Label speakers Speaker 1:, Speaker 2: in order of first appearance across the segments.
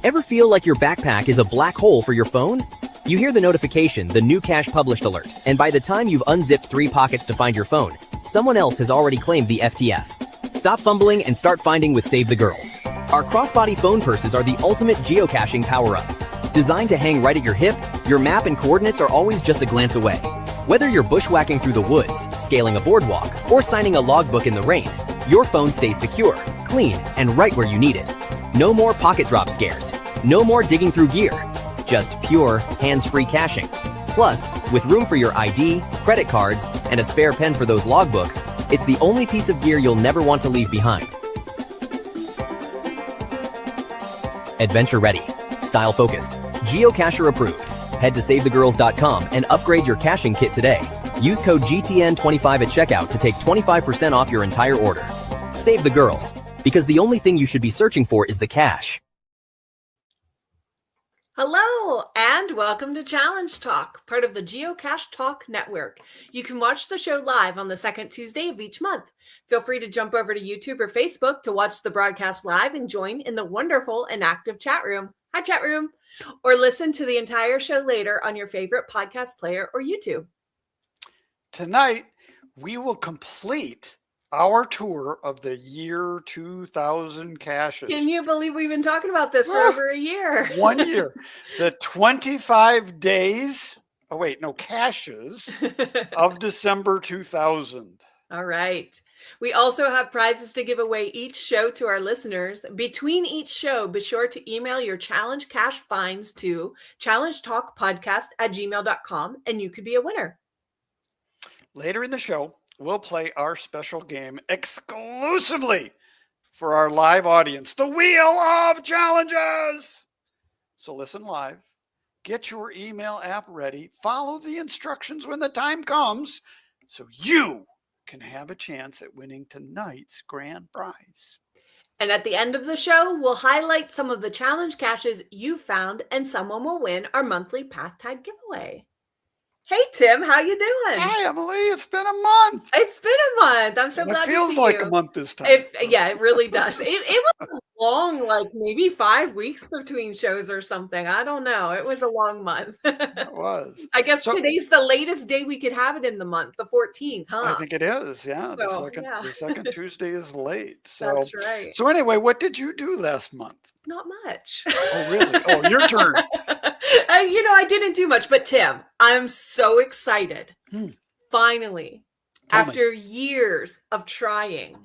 Speaker 1: Ever feel like your backpack is a black hole for your phone? You hear the notification, the new cache published alert, and by the time you've unzipped 3 pockets to find your phone, someone else has already claimed the FTF. Stop fumbling and start finding with Save the Girls. Our crossbody phone purses are the ultimate geocaching power-up. Designed to hang right at your hip, your map and coordinates are always just a glance away. Whether you're bushwhacking through the woods, scaling a boardwalk, or signing a logbook in the rain, your phone stays secure, clean, and right where you need it. No more pocket drop scares. No more digging through gear. Just pure, hands-free caching. Plus, with room for your ID, credit cards, and a spare pen for those logbooks, it's the only piece of gear you'll never want to leave behind. Adventure ready. Style focused. Geocacher approved. Head to SaveTheGirls.com and upgrade your caching kit today. Use code GTN25 at checkout to take 25% off your entire order. Save the Girls, because the only thing you should be searching for is the cache.
Speaker 2: Hello, and welcome to Challenge Talk, part of the Geocache Talk Network. You can watch the show live on the second Tuesday of each month. Feel free to jump over to YouTube or Facebook to watch the broadcast live and join in the wonderful and active chat room. Hi, chat room. Or listen to the entire show later on your favorite podcast player or YouTube.
Speaker 3: Tonight, we will complete our tour of the year 2000 caches.
Speaker 2: Can you believe we've been talking about this for over a year?
Speaker 3: 1 year. The 25 days, caches of December 2000.
Speaker 2: All right. We also have prizes to give away each show to our listeners. Between each show, be sure to email your challenge cache finds to challengetalkpodcast@gmail.com and you could be a winner.
Speaker 3: Later in the show, we'll play our special game exclusively for our live audience, the Wheel of Challenges. So listen live, get your email app ready, follow the instructions when the time comes so you can have a chance at winning tonight's grand prize.
Speaker 2: And at the end of the show, we'll highlight some of the challenge caches you found and someone will win our monthly Path Tag giveaway. Hey, Tim, how you doing?
Speaker 3: Hi, Emily. It's been a month.
Speaker 2: It's been a month. I'm so glad to see you.
Speaker 3: It feels like a month this time.
Speaker 2: It really does. It was long, like maybe 5 weeks between shows or something. I don't know. It was a long month.
Speaker 3: It was.
Speaker 2: I guess today's the latest day we could have it in the month, the 14th, huh?
Speaker 3: I think it is. Yeah.
Speaker 2: So,
Speaker 3: the second Tuesday is late. So,
Speaker 2: that's right.
Speaker 3: So anyway, what did you do last month?
Speaker 2: Not much.
Speaker 3: Oh, really? Oh, your turn.
Speaker 2: I didn't do much, but Tim, I'm so excited. Finally, after years of trying,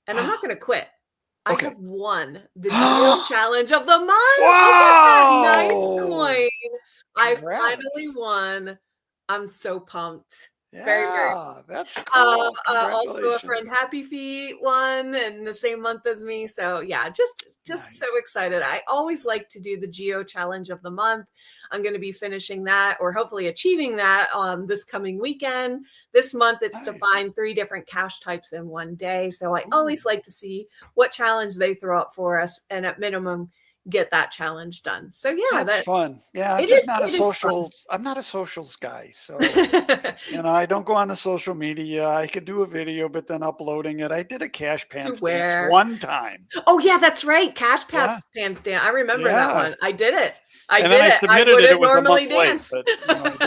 Speaker 2: and I'm not going to quit.
Speaker 3: Okay.
Speaker 2: I have won the Geo Challenge of the month.
Speaker 3: Wow!
Speaker 2: Look at that nice coin.
Speaker 3: Congrats.
Speaker 2: I finally won. I'm so pumped.
Speaker 3: Yeah,
Speaker 2: Very, very.
Speaker 3: that's cool.
Speaker 2: Also a friend Happy Feet won in the same month as me. So yeah, just
Speaker 3: Nice.
Speaker 2: So excited. I always like to do the Geo Challenge of the month. I'm going to be finishing that or hopefully achieving that on this coming weekend. This month it's to find 3 different cache types in one day. So I always like to see what challenge they throw up for us and at minimum get that challenge done. So yeah,
Speaker 3: that's fun. Yeah, I'm not a socials guy. So I don't go on the social media. I could do a video, but then uploading it. I did a cache pants dance one time.
Speaker 2: Oh yeah, that's right. Cache pants dance. I remember that one. I did it. I
Speaker 3: submitted it. It was
Speaker 2: normally
Speaker 3: a month
Speaker 2: dance.
Speaker 3: late, but,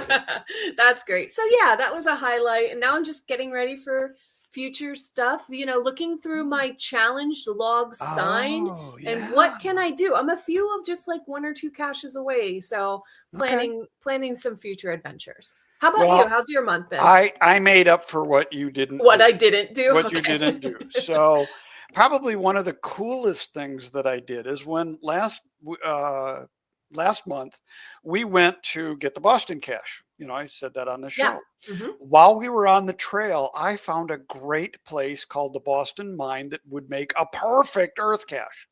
Speaker 2: That's great. So yeah, that was a highlight. And now I'm just getting ready for future stuff, looking through my challenge log sign and what can I do? I'm a few of just like 1 or 2 caches away. So planning some future adventures. How about you? How's your month been?
Speaker 3: I made up for what you didn't do.
Speaker 2: I didn't do.
Speaker 3: What you didn't do. So probably one of the coolest things that I did is when last month we went to get the Boston cache. I said that on the show.
Speaker 2: Yeah.
Speaker 3: While we were on the trail, I found a great place called the Boston Mine that would make a perfect earth cache.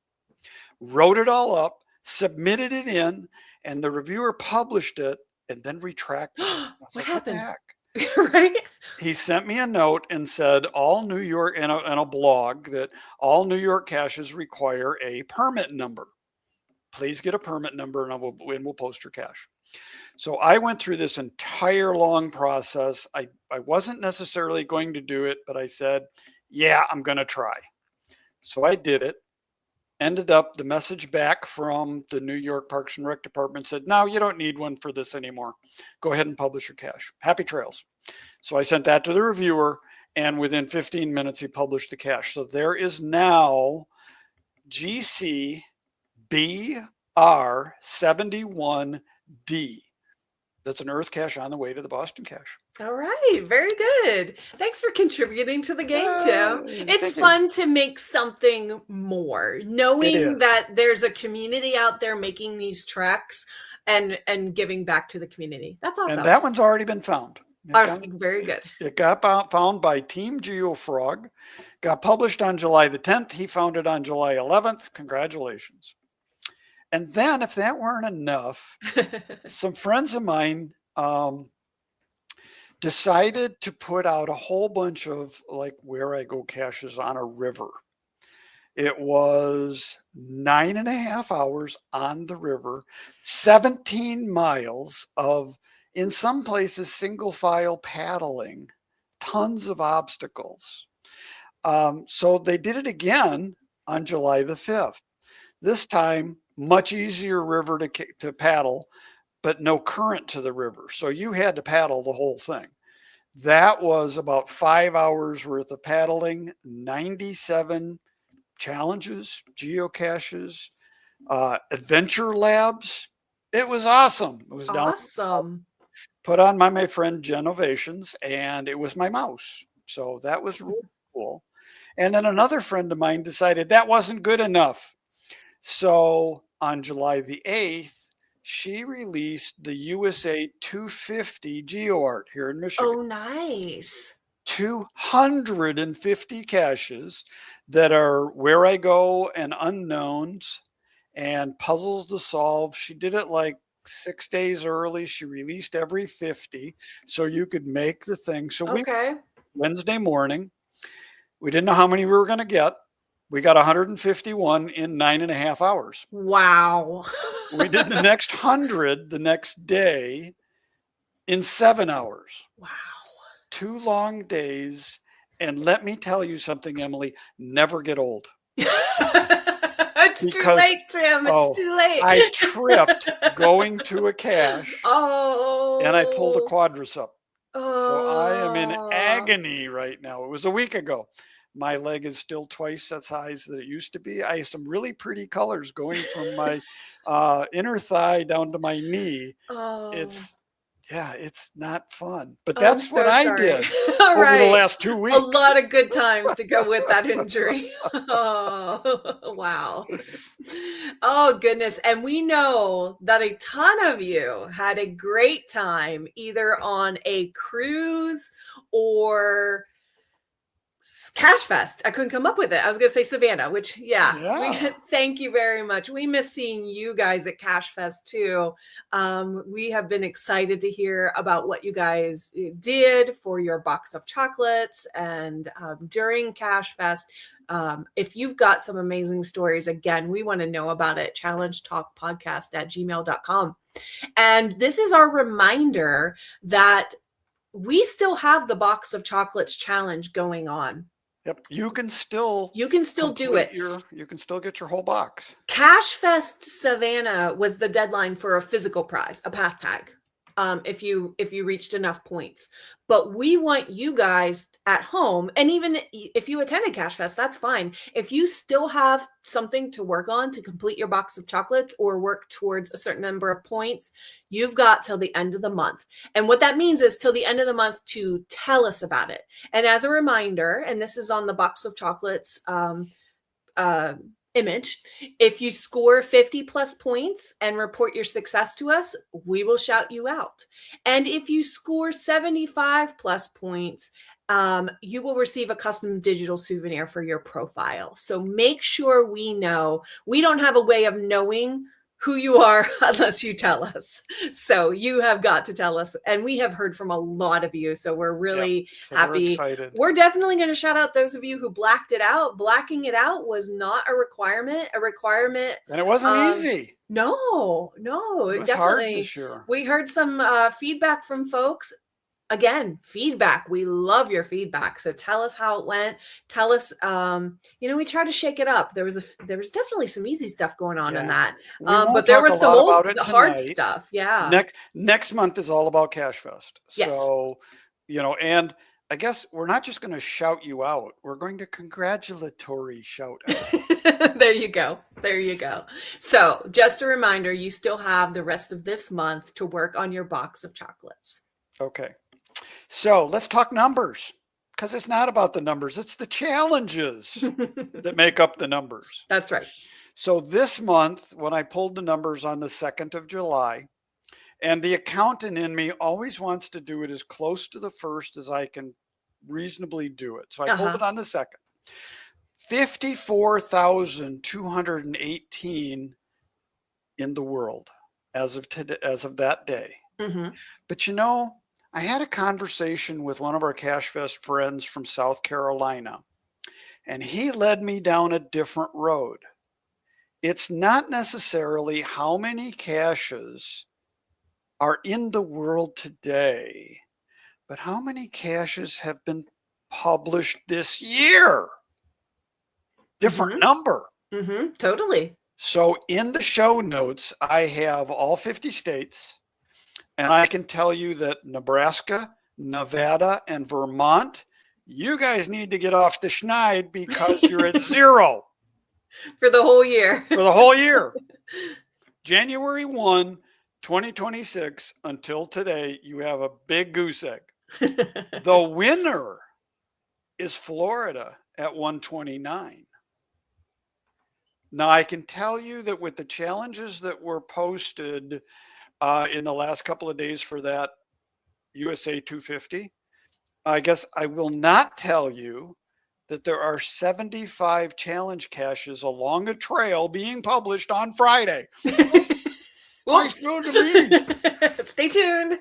Speaker 3: Wrote it all up, submitted it in, and the reviewer published it and then retracted it.
Speaker 2: What happened?
Speaker 3: What the heck?
Speaker 2: Right?
Speaker 3: He sent me a note and said all New York in a blog that all New York caches require a permit number. Please get a permit number and we'll post your cache. So I went through this entire long process. I wasn't necessarily going to do it, but I said, yeah, I'm going to try. So I did it. ended up the message back from the New York Parks and Rec Department said, no, you don't need one for this anymore. Go ahead and publish your cache. Happy trails. So I sent that to the reviewer, and within 15 minutes, he published the cache. So there is now GCBR71D. That's an Earth cache on the way to the Boston cache.
Speaker 2: All right. Very good. Thanks for contributing to the game, Tim. It's fun to make something more, knowing that there's a community out there making these treks and giving back to the community. That's awesome.
Speaker 3: And that one's already been found.
Speaker 2: Very good.
Speaker 3: It got found by Team GeoFrog, got published on July the 10th. He found it on July 11th. Congratulations. And then, if that weren't enough, some friends of mine decided to put out a whole bunch of like Where I Go caches on a river. It was 9.5 hours on the river, 17 miles of, in some places, single file paddling, tons of obstacles. So they did it again on July the 5th. This time, much easier river to paddle, but no current to the river. So you had to paddle the whole thing. That was about 5 hours worth of paddling, 97 challenges, geocaches, adventure labs. It was awesome. It was
Speaker 2: awesome.
Speaker 3: Put on by my friend Genovations, and it was my mouse. So that was really cool. And then another friend of mine decided that wasn't good enough. So on July the 8th, she released the USA 250 GeoArt here in Michigan.
Speaker 2: Oh, nice.
Speaker 3: 250 caches that are Where I Go and unknowns and puzzles to solve. She did it like 6 days early. She released every 50 so you could make the thing. So Wednesday morning, we didn't know how many we were going to get. We got 151 in 9.5 hours.
Speaker 2: Wow.
Speaker 3: We did the next 100 the next day in 7 hours.
Speaker 2: Wow.
Speaker 3: 2 long days. And let me tell you something, Emily, never get old.
Speaker 2: It's too late, Tim. It's too late.
Speaker 3: I tripped going to a cache. And I pulled a quadricep. So I am in agony right now. It was a week ago. My leg is still twice the size that it used to be. I have some really pretty colors going from my inner thigh down to my knee. It's not fun. But that's what I did over the last 2 weeks.
Speaker 2: A lot of good times to go with that injury. Oh, wow. Oh, goodness. And we know that a ton of you had a great time either on a cruise or Cache Fest. I couldn't come up with it. I was going to say Savannah, which, thank you very much. We miss seeing you guys at Cache Fest too. We have been excited to hear about what you guys did for your box of chocolates and during Cache Fest. If you've got some amazing stories, again, we want to know about it. challengetalkpodcast@gmail.com. And this is our reminder that we still have the box of chocolates challenge going on.
Speaker 3: Yep. You can still
Speaker 2: do it.
Speaker 3: You can still get your whole box.
Speaker 2: Cache Fest Savannah was the deadline for a physical prize, a path tag. If you reached enough points. But we want you guys at home, and even if you attended Cache Fest, that's fine. If you still have something to work on to complete your box of chocolates or work towards a certain number of points, you've got till the end of the month. And what that means is till the end of the month to tell us about it. And as a reminder, and this is on the box of chocolates image, if you score 50 plus points and report your success to us, we will shout you out. And if you score 75 plus points, you will receive a custom digital souvenir for your profile. So make sure we know. We don't have a way of knowing who you are unless you tell us. So you have got to tell us. And we have heard from a lot of you. So we're really happy.
Speaker 3: We're excited.
Speaker 2: We're definitely going to shout out those of you who blacked it out. Blacking it out was not a requirement.
Speaker 3: And it wasn't easy.
Speaker 2: No,
Speaker 3: it was
Speaker 2: definitely.
Speaker 3: hard this year.
Speaker 2: We heard some feedback from folks. again, feedback. We love your feedback. So tell us how it went. Tell us, we try to shake it up. There was definitely some easy stuff going on in that.
Speaker 3: We won't
Speaker 2: but there
Speaker 3: talk
Speaker 2: was
Speaker 3: a
Speaker 2: some
Speaker 3: lot about it
Speaker 2: hard
Speaker 3: tonight.
Speaker 2: stuff. Yeah.
Speaker 3: Next month is all about Cache Fest.
Speaker 2: Yes.
Speaker 3: So, and I guess we're not just going to shout you out. We're going to congratulatory shout out.
Speaker 2: There you go. There you go. So just a reminder, you still have the rest of this month to work on your box of chocolates.
Speaker 3: Okay. So let's talk numbers, because it's not about the numbers. It's the challenges that make up the numbers.
Speaker 2: That's right.
Speaker 3: So this month, when I pulled the numbers on the 2nd of July, and the accountant in me always wants to do it as close to the 1st as I can reasonably do it. So I pulled it on the 2nd. 54,218 in the world as of today, as of that day.
Speaker 2: Mm-hmm.
Speaker 3: But I had a conversation with one of our Cache Fest friends from South Carolina, and he led me down a different road. It's not necessarily how many caches are in the world today, but how many caches have been published this year? Different number.
Speaker 2: Mm-hmm. Totally.
Speaker 3: So in the show notes, I have all 50 states, and I can tell you that Nebraska, Nevada, and Vermont, you guys need to get off the schneid because you're at 0.
Speaker 2: For the whole year.
Speaker 3: For the whole year. January 1, 2026 until today, you have a big goose egg. The winner is Florida at 129. Now, I can tell you that with the challenges that were posted in the last couple of days for that USA 250, I guess I will not tell you that there are 75 challenge caches along a trail being published on Friday.
Speaker 2: Stay tuned.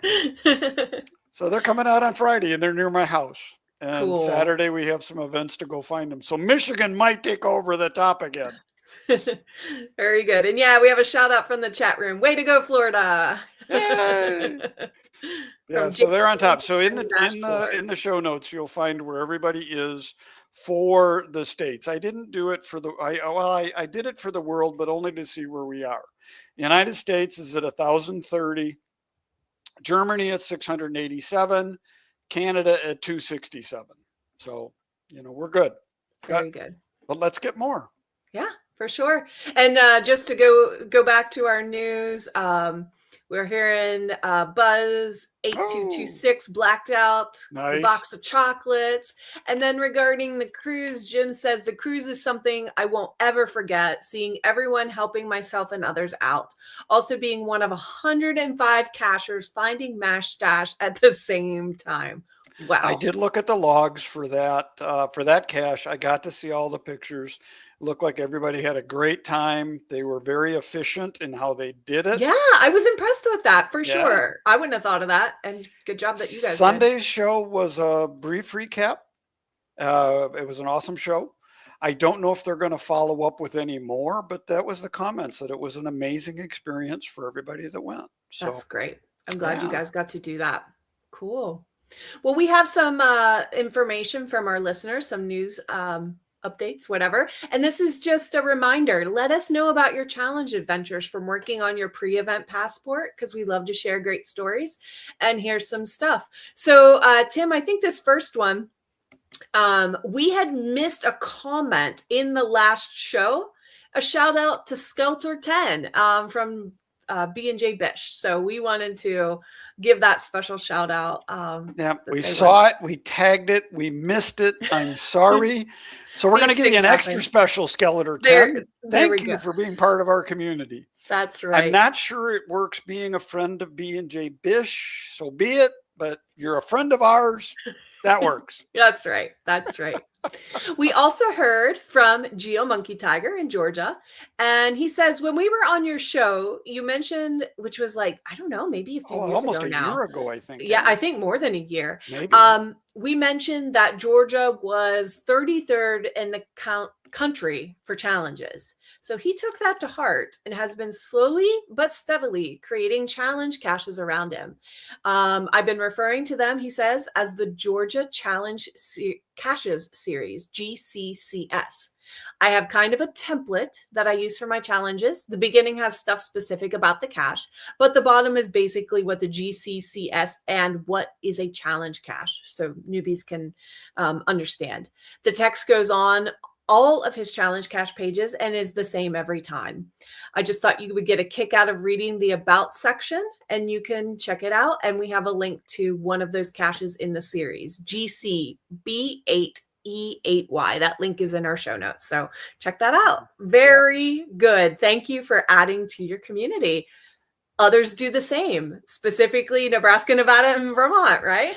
Speaker 3: So they're coming out on Friday, and they're near my house. And
Speaker 2: cool.
Speaker 3: Saturday we have some events to go find them. So Michigan might take over the top again.
Speaker 2: Very good. And yeah, we have a shout out from the chat room. Way to go, Florida.
Speaker 3: Yay! Yeah, so they're on top. So in the show notes, you'll find where everybody is for the states. I didn't do it for I did it for the world, but only to see where we are. United States is at 1,030, Germany at 687, Canada at 267. So, we're good.
Speaker 2: Very good.
Speaker 3: But let's get more.
Speaker 2: Yeah, for sure. And just to go back to our news, we're hearing Buzz 8226 blacked out,
Speaker 3: Nice.
Speaker 2: A box of chocolates. And then regarding the cruise, Jim says the cruise is something I won't ever forget, seeing everyone helping myself and others out. Also being one of 105 cachers finding Mash Stash at the same time. Wow.
Speaker 3: I did look at the logs for that cache. I got to see all the pictures. Looked like everybody had a great time. They were very efficient in how they did it.
Speaker 2: Yeah, I was impressed with that for sure. I wouldn't have thought of that. And good job that you guys
Speaker 3: Sunday's show was a brief recap. It was an awesome show. I don't know if they're going to follow up with any more, but that was the comments, that it was an amazing experience for everybody that went. So
Speaker 2: that's great. I'm glad you guys got to do that. Cool. Well, we have some information from our listeners, some news updates, whatever. And this is just a reminder. Let us know about your challenge adventures from working on your pre-event passport, because we love to share great stories. And here's some stuff. So, Tim, I think this first one, we had missed a comment in the last show. A shout out to Skelter10 from B&J Bish. So we wanted to give that special shout out.
Speaker 3: We saw it, we tagged it, we missed it. I'm sorry. So we're going to give you an extra special Skeletor 10. Thank you for being part of our community.
Speaker 2: That's right.
Speaker 3: I'm not sure it works being a friend of B&J Bish, so be it, but you're a friend of ours. That works.
Speaker 2: That's right. That's right. We also heard from Geo Monkey Tiger in Georgia, and he says, when we were on your show, you mentioned, which was like, I don't know, maybe a few years
Speaker 3: almost
Speaker 2: ago
Speaker 3: a
Speaker 2: now.
Speaker 3: year ago, I think.
Speaker 2: Yeah, I think more than a year.
Speaker 3: Maybe.
Speaker 2: We mentioned that Georgia was 33rd in the count country for challenges. So he took that to heart and has been slowly but steadily creating challenge caches around him. I've been referring to them, he says, as the Georgia Challenge Caches Series, GCCS. I have kind of a template that I use for my challenges. The beginning has stuff specific about the cache, but the bottom is basically what the GCCS and what is a challenge cache, so newbies can understand. The text goes on all of his challenge cache pages and is the same every time. I just thought you would get a kick out of reading the about section, and you can check it out. And we have a link to one of those caches in the series, GCB8E8Y. That link is in our show notes. So check that out. Very good. Thank you for adding to your community. Others do the same, specifically Nebraska, Nevada, and Vermont, right?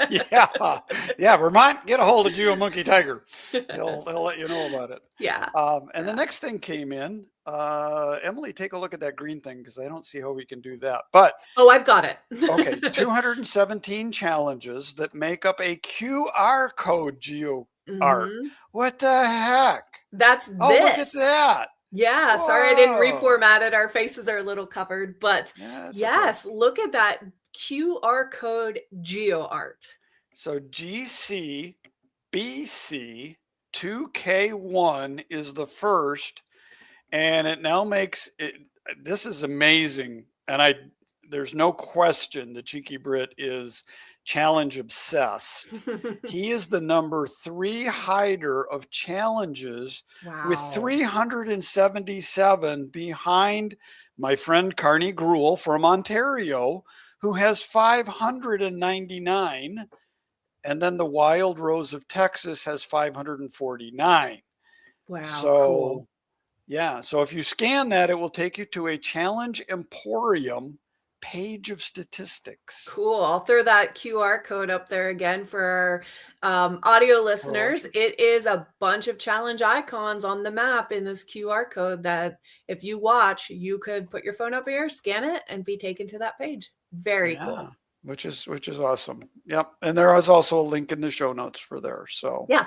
Speaker 3: Yeah. Vermont, get a hold of Geo Monkey Tiger. They'll let you know about it.
Speaker 2: Yeah.
Speaker 3: And the next thing came in. Emily, take a look at that green thing because I don't see how we can do that. But
Speaker 2: I've got it.
Speaker 3: Okay, 217 challenges that make up a QR code geo art. What the heck?
Speaker 2: That's
Speaker 3: this. Look at that.
Speaker 2: Yeah,
Speaker 3: Whoa.
Speaker 2: sorry I didn't reformat it. Our faces are a little covered, but yes, okay. Look at that QR code geo art.
Speaker 3: So GCBC 2K1 is the first, and it now makes it. This is amazing, and there's no question that Cheeky Brit is challenge obsessed. He is the number 3 hider of challenges with 377 behind my friend Carney Gruel from Ontario, who has 599. And then the Wild Rose of Texas has 549.
Speaker 2: Wow.
Speaker 3: So, cool. Yeah. So if you scan that, it will take you to a Challenge Emporium page of statistics.
Speaker 2: Cool. I'll throw that QR code up there again for our audio listeners. It is a bunch of challenge icons on the map in this QR code that if you watch, you could put your phone up here, scan it, and be taken to that page. Very cool.
Speaker 3: Which is awesome. Yep. And there is also a link in the show notes for there. So
Speaker 2: yeah.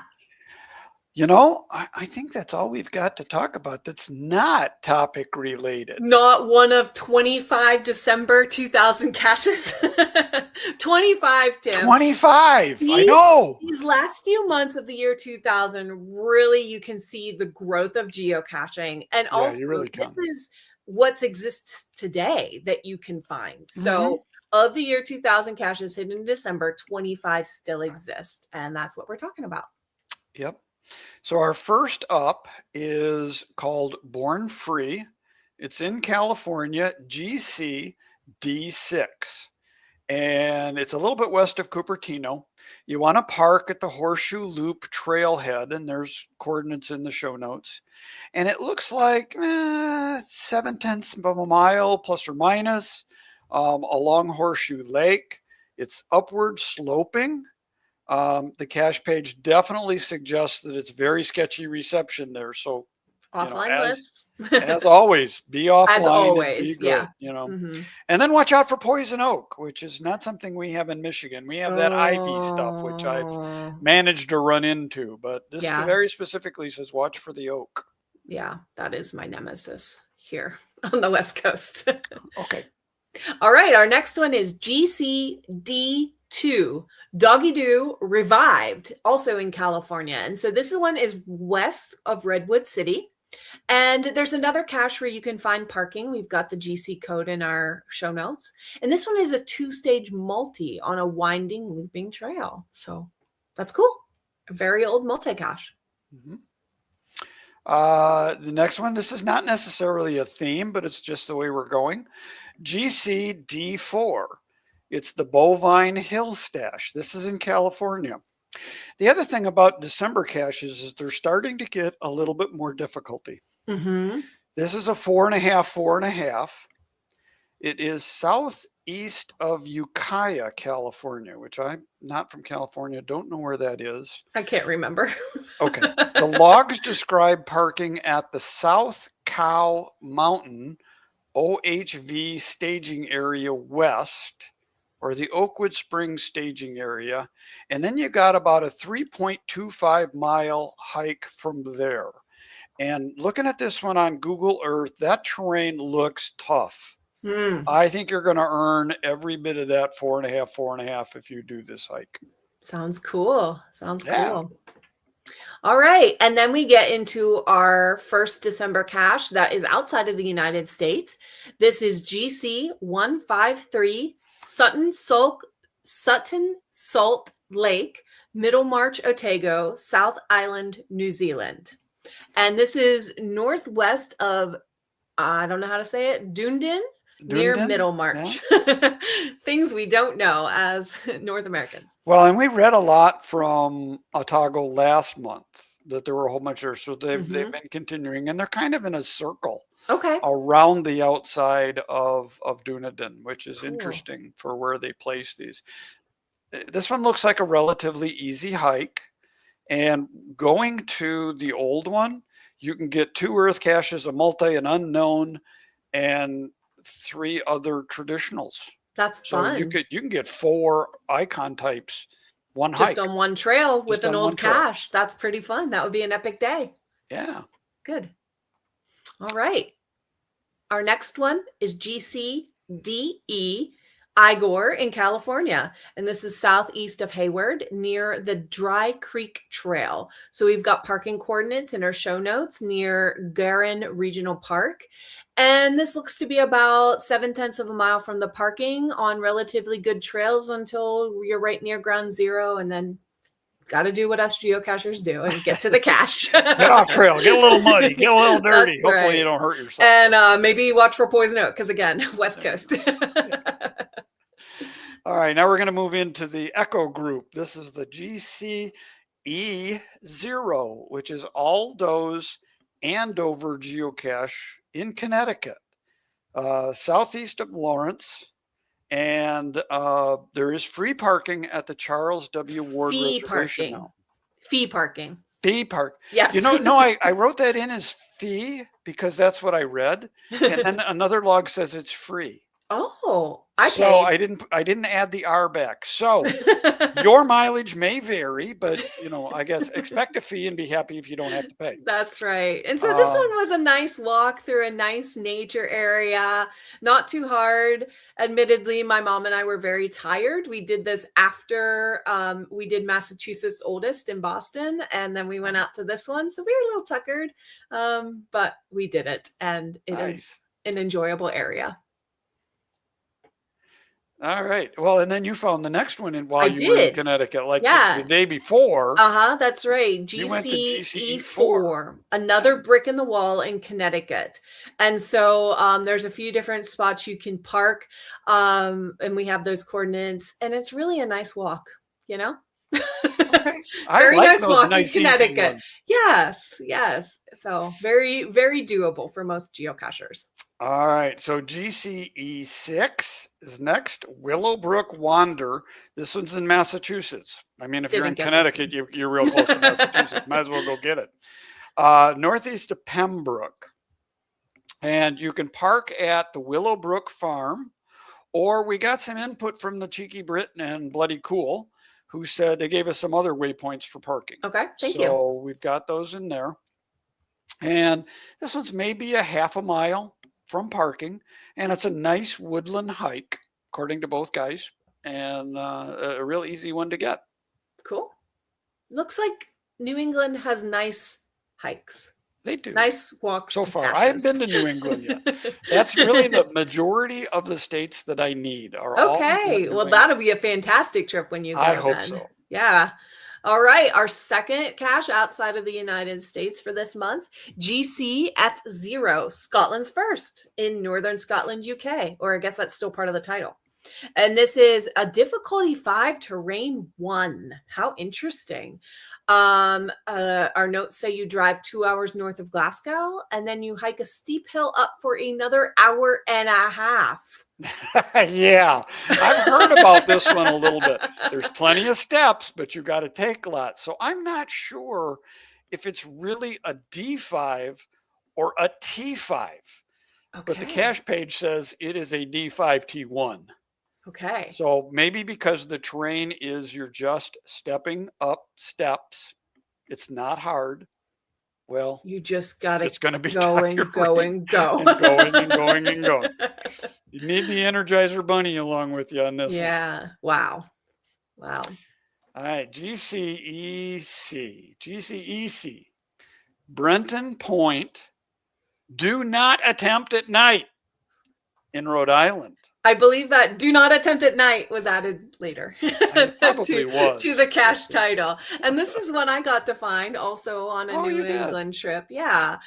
Speaker 3: You know, I think that's all we've got to talk about that's not topic related.
Speaker 2: Not one of 25 December 2000 caches. 25, Tim.
Speaker 3: 25. I know.
Speaker 2: These last few months of the year 2000, really, you can see the growth of geocaching. And also,
Speaker 3: you really can.
Speaker 2: This is what exists today that you can find. So of the year 2000 caches hidden in December, 25 still exist. And that's what we're talking about.
Speaker 3: Yep. So our first up is called Born Free. It's in California, GC D6. And it's a little bit west of Cupertino. You want to park at the Horseshoe Loop trailhead, and there's coordinates in the show notes. And it looks like 0.7 of a mile plus or minus along Horseshoe Lake. It's upward sloping. The cache page definitely suggests that it's very sketchy reception there. So
Speaker 2: offline list.
Speaker 3: As always, be offline.
Speaker 2: As always,
Speaker 3: be good, And then watch out for poison oak, which is not something we have in Michigan. We have that ivy stuff, which I've managed to run into. But this very specifically says watch for the oak.
Speaker 2: Yeah, that is my nemesis here on the West Coast.
Speaker 3: Okay.
Speaker 2: All right. Our next one is GCD2. Doggy Doo Revived, also in California. And so this one is west of Redwood City. And there's another cache where you can find parking. We've got the GC code in our show notes. And this one is a 2-stage multi on a winding, looping trail. So that's cool. A very old multi-cache.
Speaker 3: The next one, this is not necessarily a theme, but it's just the way we're going. GCD4. It's the Bovine Hill Stash. This is in California. The other thing about December caches is they're starting to get a little bit more difficulty. This is a 4.5. It is southeast of Ukiah, California, which I'm not from California. Don't know where that is.
Speaker 2: I can't remember.
Speaker 3: Okay. The logs describe parking at the South Cow Mountain OHV staging area west, or the Oakwood Springs staging area. And then you got about a 3.25 mile hike from there. And looking at this one on Google Earth, that terrain looks tough. I think you're going to earn every bit of that 4.5 if you do this hike.
Speaker 2: Sounds cool. Sounds
Speaker 3: Yeah.
Speaker 2: cool. All right. And then we get into our first December cache that is outside of the United States. This is GC 153 Sutton Salt Lake, Middlemarch, Otago, South Island, New Zealand. And this is northwest of, I don't know how to say it, Dunedin, near Middlemarch. Yeah. Things we don't know as North Americans.
Speaker 3: Well, and we read a lot from Otago last month that there were a whole bunch there. So they've been continuing, and they're kind of in a circle around the outside of Dunedin, which is interesting for where they place these. This one looks like a relatively easy hike. And going to the old one, you can get 2 earth caches, a multi, an unknown, and 3 other traditionals.
Speaker 2: That's fun.
Speaker 3: So you can get 4 icon types, one
Speaker 2: just
Speaker 3: hike.
Speaker 2: On one trail with an old cache. That's pretty fun. That would be an epic day.
Speaker 3: Yeah.
Speaker 2: Good. All right. Our next one is GCDE Igor in California. And this is southeast of Hayward near the Dry Creek Trail. So we've got parking coordinates in our show notes near Garin Regional Park. And this looks to be about 0.7 of a mile from the parking on relatively good trails until you're right near ground zero. And then got to do what us geocachers do and get to the cache.
Speaker 3: Get off trail, get a little muddy, get a little dirty. Hopefully you don't hurt yourself.
Speaker 2: And maybe watch for poison oak because, again, West Coast.
Speaker 3: All right, now we're going to move into the Echo group. This is the GCE0, which is Aldo's Andover geocache in Connecticut, southeast of Lawrence. And there is free parking at the Charles W. Ward Reservation now.
Speaker 2: Fee parking.
Speaker 3: Fee park.
Speaker 2: Yes.
Speaker 3: No, I wrote that in as fee because that's what I read. And then another log says it's free.
Speaker 2: Oh, okay.
Speaker 3: So I didn't add the R back. So your mileage may vary, but I guess expect a fee and be happy if you don't have to pay.
Speaker 2: That's right. And so this one was a nice walk through a nice nature area, not too hard. Admittedly, my mom and I were very tired. We did this after we did Massachusetts Oldest in Boston, and then we went out to this one. So we were a little tuckered, but we did it, and it is an enjoyable area.
Speaker 3: All right. Well, and then you found the next one while you were in Connecticut, the day before.
Speaker 2: That's right. GCE4, another brick in the wall in Connecticut. And so there's a few different spots you can park, and we have those coordinates, and it's really a nice walk,
Speaker 3: Okay.
Speaker 2: Very
Speaker 3: like
Speaker 2: nice walk
Speaker 3: nice
Speaker 2: in Connecticut. Yes. So very, very doable for most geocachers.
Speaker 3: All right. So GCE6 is next. Willowbrook Wander. This one's in Massachusetts. I mean, if you're in Connecticut, you're real close to Massachusetts. Might as well go get it. Northeast of Pembroke. And you can park at the Willowbrook Farm, or we got some input from the Cheeky Brit and Bloody Cool, who said they gave us some other waypoints for parking.
Speaker 2: Okay, thank you.
Speaker 3: So we've got those in there. And this one's maybe a half a mile from parking, and it's a nice woodland hike, according to both guys, and a real easy one to get.
Speaker 2: Cool. Looks like New England has nice hikes.
Speaker 3: They do.
Speaker 2: Nice walks.
Speaker 3: So far. I haven't been to New England yet. That's really the majority of the states that I need.
Speaker 2: Okay. Well, that'll be a fantastic trip when you go.
Speaker 3: I hope so.
Speaker 2: Yeah. All right. Our second cache outside of the United States for this month, GCF0, Scotland's First in Northern Scotland, UK, or I guess that's still part of the title. And this is a difficulty 5, terrain 1. How interesting. Our notes say you drive 2 hours north of Glasgow, and then you hike a steep hill up for another 1.5 hours.
Speaker 3: Yeah, I've heard about this one a little bit. There's plenty of steps, but you got to take a lot. So I'm not sure if it's really a D5 or a T5. Okay. But the cache page says it is a D5 T1.
Speaker 2: Okay.
Speaker 3: So maybe because the terrain is you're just stepping up steps, it's not hard. Well,
Speaker 2: You just got to
Speaker 3: it's going to be
Speaker 2: go and go
Speaker 3: tiring
Speaker 2: and go.
Speaker 3: and going and going and going. You need the Energizer Bunny along with you on this one.
Speaker 2: Yeah. Wow. Wow.
Speaker 3: All right, GCEC, Brenton Point. Do not attempt at night in Rhode Island.
Speaker 2: I believe that "do not attempt at night" was added later
Speaker 3: It probably was.
Speaker 2: to the cache title. And this is one I got to find also on a New England trip. Yeah.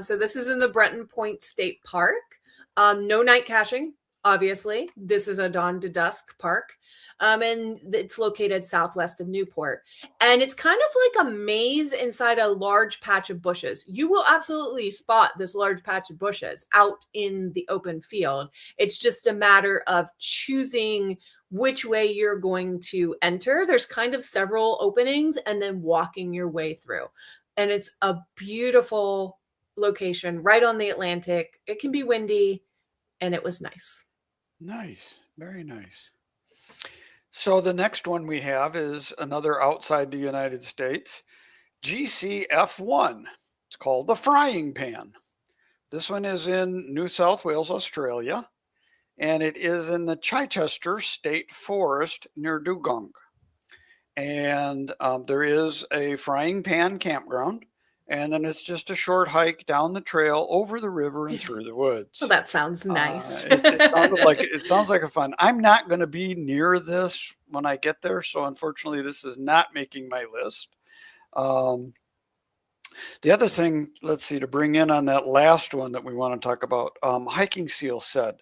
Speaker 2: So this is in the Brenton Point State Park. No night caching, obviously. This is a dawn to dusk park. And it's located southwest of Newport. And it's kind of like a maze inside a large patch of bushes. You will absolutely spot this large patch of bushes out in the open field. It's just a matter of choosing which way you're going to enter. There's kind of several openings and then walking your way through. And it's a beautiful location right on the Atlantic. It can be windy, and it was nice.
Speaker 3: Nice. Very nice. So the next one we have is another outside the United States, GCF1. It's called the Frying Pan. This one is in New South Wales, Australia, and it is in the Chichester State Forest near Dugong. And there is a frying pan campground, and then it's just a short hike down the trail over the river and through the woods.
Speaker 2: Well, that sounds nice.
Speaker 3: It sounds like a fun. I'm not going to be near this when I get there, so unfortunately, this is not making my list. The other thing, let's see, to bring in on that last one that we want to talk about, Hiking Seal said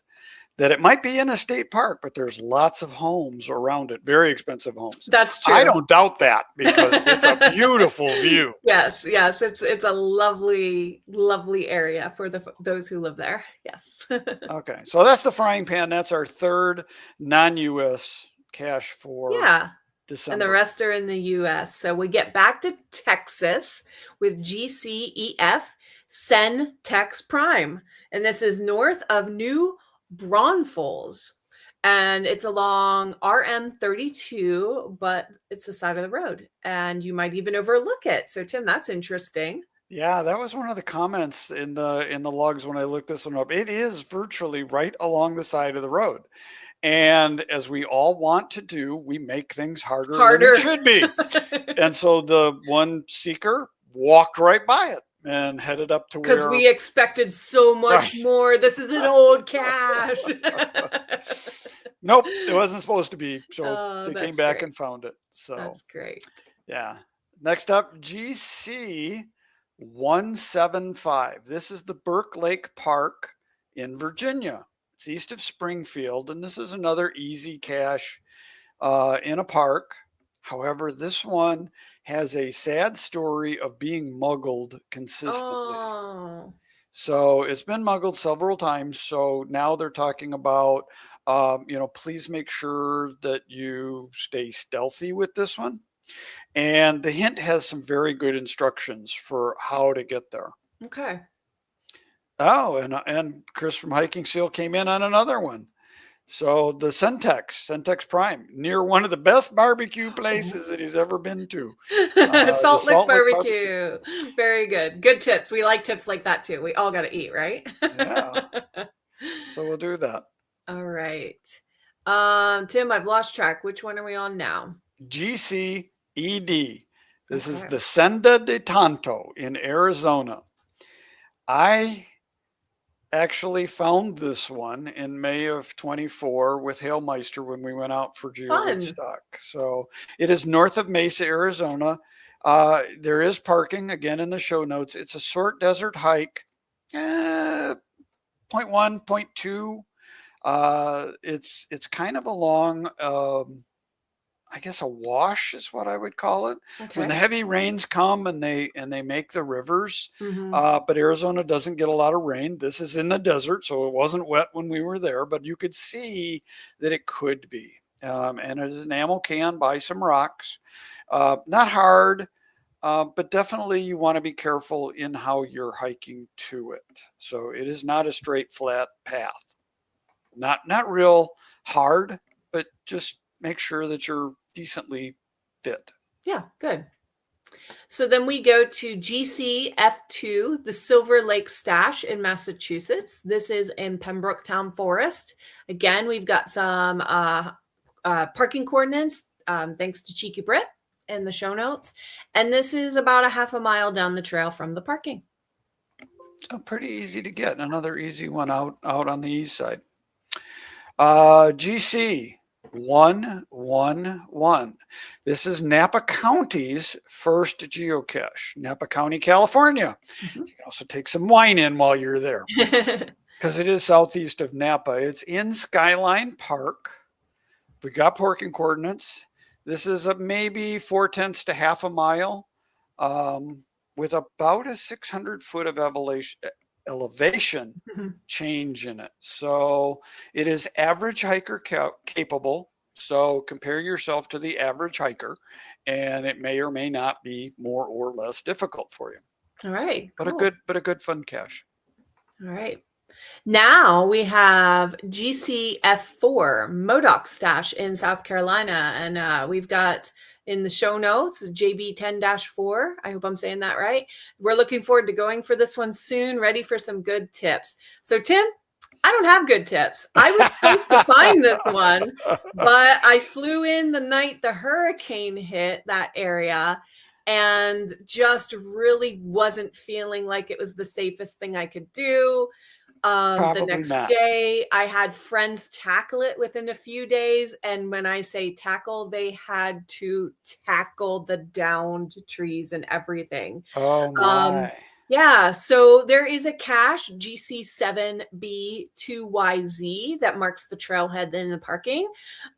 Speaker 3: that it might be in a state park, but there's lots of homes around it, very expensive homes.
Speaker 2: That's true.
Speaker 3: I don't doubt that because it's a beautiful view.
Speaker 2: Yes, it's a lovely, lovely area for those who live there. Yes.
Speaker 3: Okay, so that's the Frying Pan. That's our third non-US cache for December.
Speaker 2: And the rest are in the US. So we get back to Texas with GCEF Sen Tex Prime. And this is north of New Braunfels. And it's along RM32, but it's the side of the road. And you might even overlook it. So Tim, that's interesting.
Speaker 3: Yeah, that was one of the comments in the logs when I looked this one up. It is virtually right along the side of the road. And as we all want to do, we make things harder than it should be. And so the one seeker walked right by it and headed up to where...
Speaker 2: Because we expected so much more. This is an old cache.
Speaker 3: Nope, it wasn't supposed to be. So they came back and found it. So
Speaker 2: that's great.
Speaker 3: Yeah. Next up, GC 175. This is the Burke Lake Park in Virginia. It's east of Springfield, and this is another easy cache in a park. However, this one has a sad story of being muggled consistently.
Speaker 2: Oh.
Speaker 3: So it's been muggled several times. So now they're talking about, please make sure that you stay stealthy with this one. And the hint has some very good instructions for how to get there.
Speaker 2: Okay.
Speaker 3: Oh, and Chris from Hiking Seal came in on another one. So the Centex Prime, near one of the best barbecue places that he's ever been to.
Speaker 2: Salt Lick Barbecue. Very good. Good tips. We like tips like that too. We all got to eat, right?
Speaker 3: Yeah. So we'll do that.
Speaker 2: All right. Tim, I've lost track. Which one are we on now?
Speaker 3: GCED. This is the Senda de Tanto in Arizona. I actually found this one in May of 24 with Hailmeister when we went out for Geocaches. So it is north of Mesa, Arizona. There is parking, again, in the show notes. It's a short desert hike, 0.1, 0.2. It's kind of along, I guess a wash is what I would call it. Okay. When the heavy rains come and they make the rivers, but Arizona doesn't get a lot of rain. This is in the desert, so it wasn't wet when we were there, but you could see that it could be. And it is an ammo can by some rocks. Not hard, but definitely you want to be careful in how you're hiking to it. So it is not a straight, flat path. Not real hard, but just make sure that you're decently fit.
Speaker 2: Yeah, good. So then we go to GCF2, the Silver Lake Stash in Massachusetts. This is in Pembroke Town Forest. Again, we've got some parking coordinates, thanks to Cheeky Brit in the show notes. And this is about a half a mile down the trail from the parking.
Speaker 3: So pretty easy to get. Another easy one out on the east side. GC 111. This is Napa County's first geocache. Napa County, California.
Speaker 2: Mhm.
Speaker 3: You can also take some wine in while you're there, because it is southeast of Napa. It's in Skyline Park. We got parking coordinates. This is maybe 4/10 to half a mile, with about a 600 foot of elevation
Speaker 2: Mhm.
Speaker 3: change in it. So it is average hiker capable. So compare yourself to the average hiker, and it may or may not be more or less difficult for you.
Speaker 2: All right.
Speaker 3: But
Speaker 2: cool.
Speaker 3: a good fun cache.
Speaker 2: All right. Now we have GCF4, Modoc Stash in South Carolina. And we've got in the show notes, JB10-4. I hope I'm saying that right. We're looking forward to going for this one soon, ready for some good tips. So, Tim, I don't have good tips. I was supposed to find this one, but I flew in the night the hurricane hit that area and just really wasn't feeling like it was the safest thing I could do. The
Speaker 3: Probably
Speaker 2: next
Speaker 3: not.
Speaker 2: day, I had friends tackle it within a few days. And when I say tackle, they had to tackle the downed trees and everything.
Speaker 3: Oh my.
Speaker 2: Yeah, so there is a cache, GC7B2YZ, that marks the trailhead in the parking.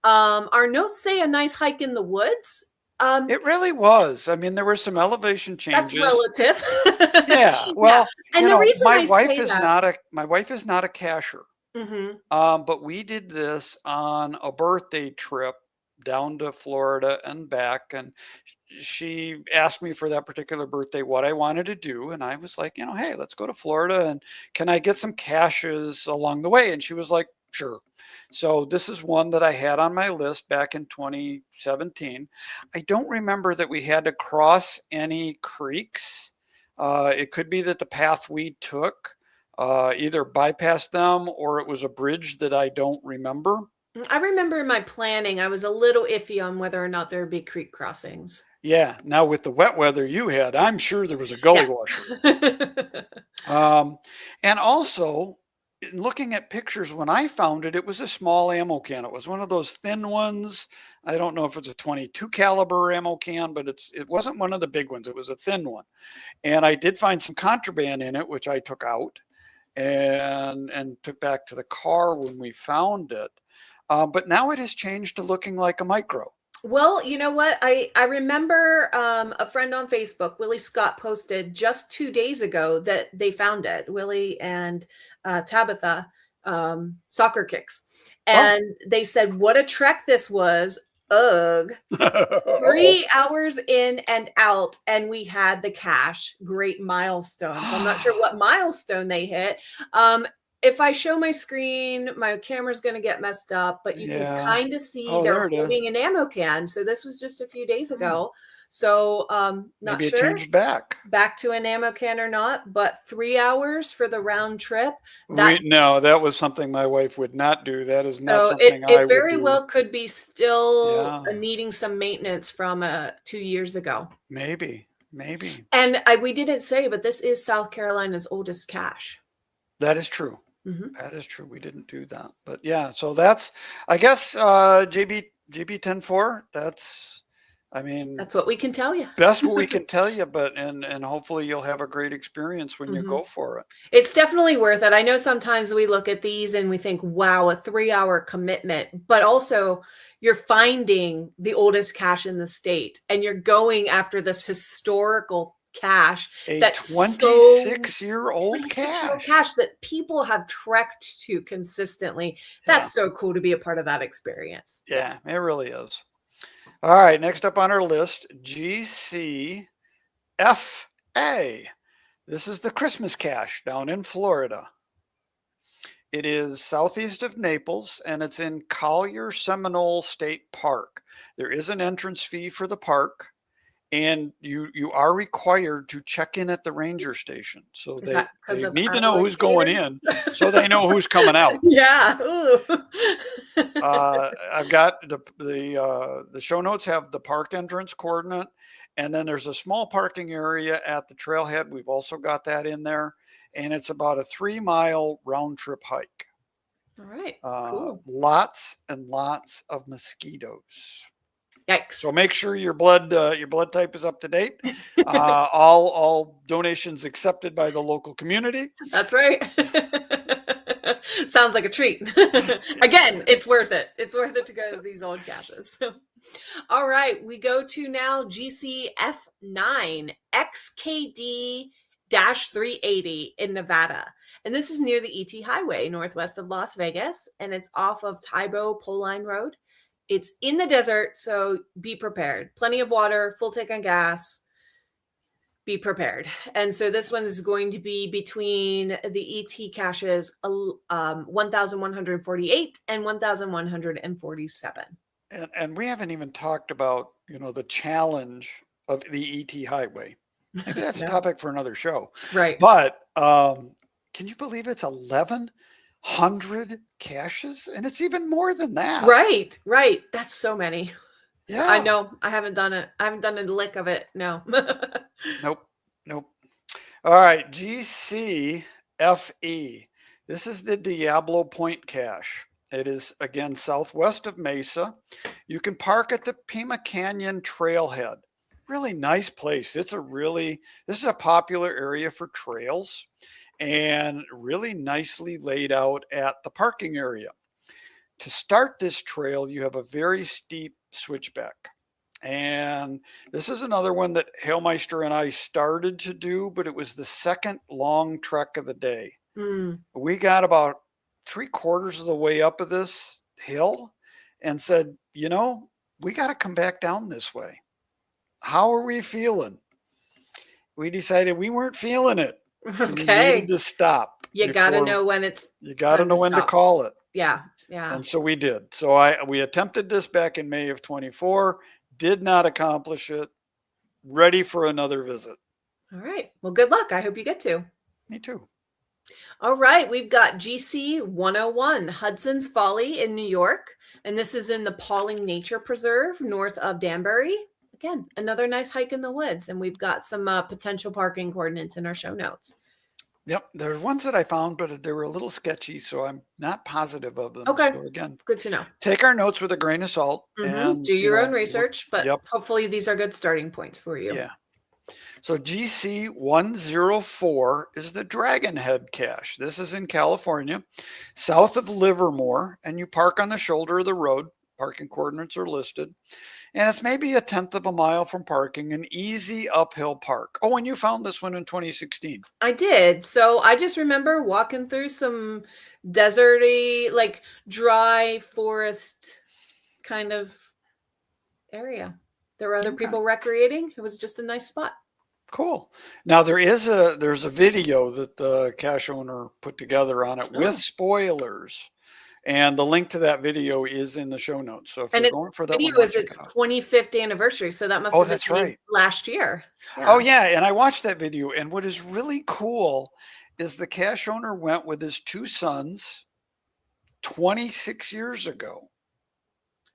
Speaker 2: Our notes say a nice hike in the woods.
Speaker 3: It really was. I mean, there were some elevation changes.
Speaker 2: That's relative.
Speaker 3: Yeah. Well,
Speaker 2: And the reason
Speaker 3: my
Speaker 2: I
Speaker 3: wife
Speaker 2: say
Speaker 3: is
Speaker 2: that,
Speaker 3: my wife is not a cacher.
Speaker 2: Mhm.
Speaker 3: But we did this on a birthday trip down to Florida and back. And she asked me for that particular birthday what I wanted to do. And I was like, hey, let's go to Florida, and can I get some caches along the way? And she was like, sure. So this is one that I had on my list back in 2017. I don't remember that we had to cross any creeks. It could be that the path we took either bypassed them, or it was a bridge that I don't remember.
Speaker 2: I remember in my planning, I was a little iffy on whether or not there would be creek crossings.
Speaker 3: Yeah. Now with the wet weather you had, I'm sure there was a gully
Speaker 2: Yes.
Speaker 3: washer. And also, in looking at pictures, when I found it, it was a small ammo can. It was one of those thin ones. I don't know if it's a 22 caliber ammo can, but it wasn't one of the big ones. It was a thin one. And I did find some contraband in it, which I took out and took back to the car when we found it. But now it has changed to looking like a micro.
Speaker 2: Well, you know what? I remember a friend on Facebook, Willie Scott, posted just 2 days ago that they found it. Willie and Tabitha, Soccer Kicks. And they said, what a trek this was. Ugh. 3 hours in and out, and we had the cache. Great milestone. So I'm not sure what milestone they hit. If I show my screen, my camera's going to get messed up, but you can kind of see they're holding an ammo can. So this was just a few days ago. So not
Speaker 3: Maybe
Speaker 2: sure.
Speaker 3: it changed back
Speaker 2: to an ammo can or not, but 3 hours for the round trip.
Speaker 3: No, that was something my wife would not do. That is not
Speaker 2: So
Speaker 3: something I would
Speaker 2: it very
Speaker 3: do.
Speaker 2: well could be still needing some maintenance from 2 years ago.
Speaker 3: Maybe.
Speaker 2: And we didn't say, but this is South Carolina's oldest cache.
Speaker 3: That is true.
Speaker 2: Mm-hmm.
Speaker 3: That is true. We didn't do that. But yeah, so that's, I guess, JB 10-4, that's
Speaker 2: what we can tell you.
Speaker 3: Best what we can tell you, but and hopefully you'll have a great experience when you go for it.
Speaker 2: It's definitely worth it. I know sometimes we look at these and we think, wow, a 3-hour commitment, but also you're finding the oldest cache in the state, and you're going after this historical cache,
Speaker 3: that's 26-year-old
Speaker 2: cache that people have trekked to consistently. That's so cool to be a part of that experience.
Speaker 3: Yeah, it really is. All right, next up on our list, GCFA. This is the Christmas cache down in Florida. It is southeast of Naples, and it's in Collier Seminole State Park. There is an entrance fee for the park, and you are required to check in at the ranger station. So
Speaker 2: Is that because
Speaker 3: they
Speaker 2: of
Speaker 3: need to know who's going
Speaker 2: alligators?
Speaker 3: in, so they know who's coming out.
Speaker 2: Yeah. Ooh.
Speaker 3: I've got the show notes have the park entrance coordinate, and then there's a small parking area at the trailhead. We've also got that in there, and it's about a 3-mile round trip hike.
Speaker 2: All right. Cool.
Speaker 3: Lots and lots of mosquitoes.
Speaker 2: Yikes.
Speaker 3: So make sure your blood type is up to date. All donations accepted by the local community.
Speaker 2: That's right. Sounds like a treat. Again, it's worth it. It's worth it to go to these old caches. All right, we go to now GCF9 XKD-380 in Nevada. And this is near the ET Highway, northwest of Las Vegas, and it's off of Tybo Pole Line Road. It's in the desert, so be prepared. Plenty of water, full tank on gas. Be prepared. And so this one is going to be between the ET caches 1,148 and 1,147.
Speaker 3: And we haven't even talked about, the challenge of the ET Highway. Maybe that's a topic for another show.
Speaker 2: Right.
Speaker 3: But can you believe it's 1,100 caches? And it's even more than that.
Speaker 2: Right. That's so many.
Speaker 3: Yeah.
Speaker 2: So I know I haven't done it. I haven't done a lick of it. No.
Speaker 3: Nope. All right. GCFE. This is the Diablo Point cache. It is, again, southwest of Mesa. You can park at the Pima Canyon Trailhead. Really nice place. This is a popular area for trails and really nicely laid out at the parking area. To start this trail, you have a very steep switchback. And this is another one that Hailmeister and I started to do, but it was the second long trek of the day. We got about 3/4 of the way up of this hill and said, we got to come back down this way. How are we feeling? We decided we weren't feeling it.
Speaker 2: Okay.
Speaker 3: We needed to stop.
Speaker 2: You got to know when it's
Speaker 3: You got to know when to call it.
Speaker 2: Yeah.
Speaker 3: And so we did. So we attempted this back in May of 24, did not accomplish it. Ready for another visit.
Speaker 2: All right. Well, good luck. I hope you get to.
Speaker 3: Me too.
Speaker 2: All right. We've got GC 101, Hudson's Folly in New York. And this is in the Pauling Nature Preserve north of Danbury. Again, another nice hike in the woods. And we've got some potential parking coordinates in our show notes.
Speaker 3: Yep. There's ones that I found, but they were a little sketchy, so I'm not positive of them.
Speaker 2: Okay.
Speaker 3: So again,
Speaker 2: good to know.
Speaker 3: Take our notes with a grain of salt. And
Speaker 2: do your own research, but hopefully these are good starting points for you.
Speaker 3: Yeah. So GC 104 is the Dragon Head cache. This is in California, south of Livermore, and you park on the shoulder of the road. Parking coordinates are listed. And it's maybe 1/10 of a mile from parking, an easy uphill park. Oh, and you found this one in 2016.
Speaker 2: I did. So I just remember walking through some deserty, like dry forest kind of area. There were other people recreating. It was just a nice spot.
Speaker 3: Cool. Now there's a video that the cache owner put together on it with spoilers. And the link to that video is in the show notes. So if you're going for that
Speaker 2: video
Speaker 3: one,
Speaker 2: is its 25th anniversary. So that must have been last year.
Speaker 3: Yeah. Oh, yeah. And I watched that video. And what is really cool is the cache owner went with his 2 sons 26 years ago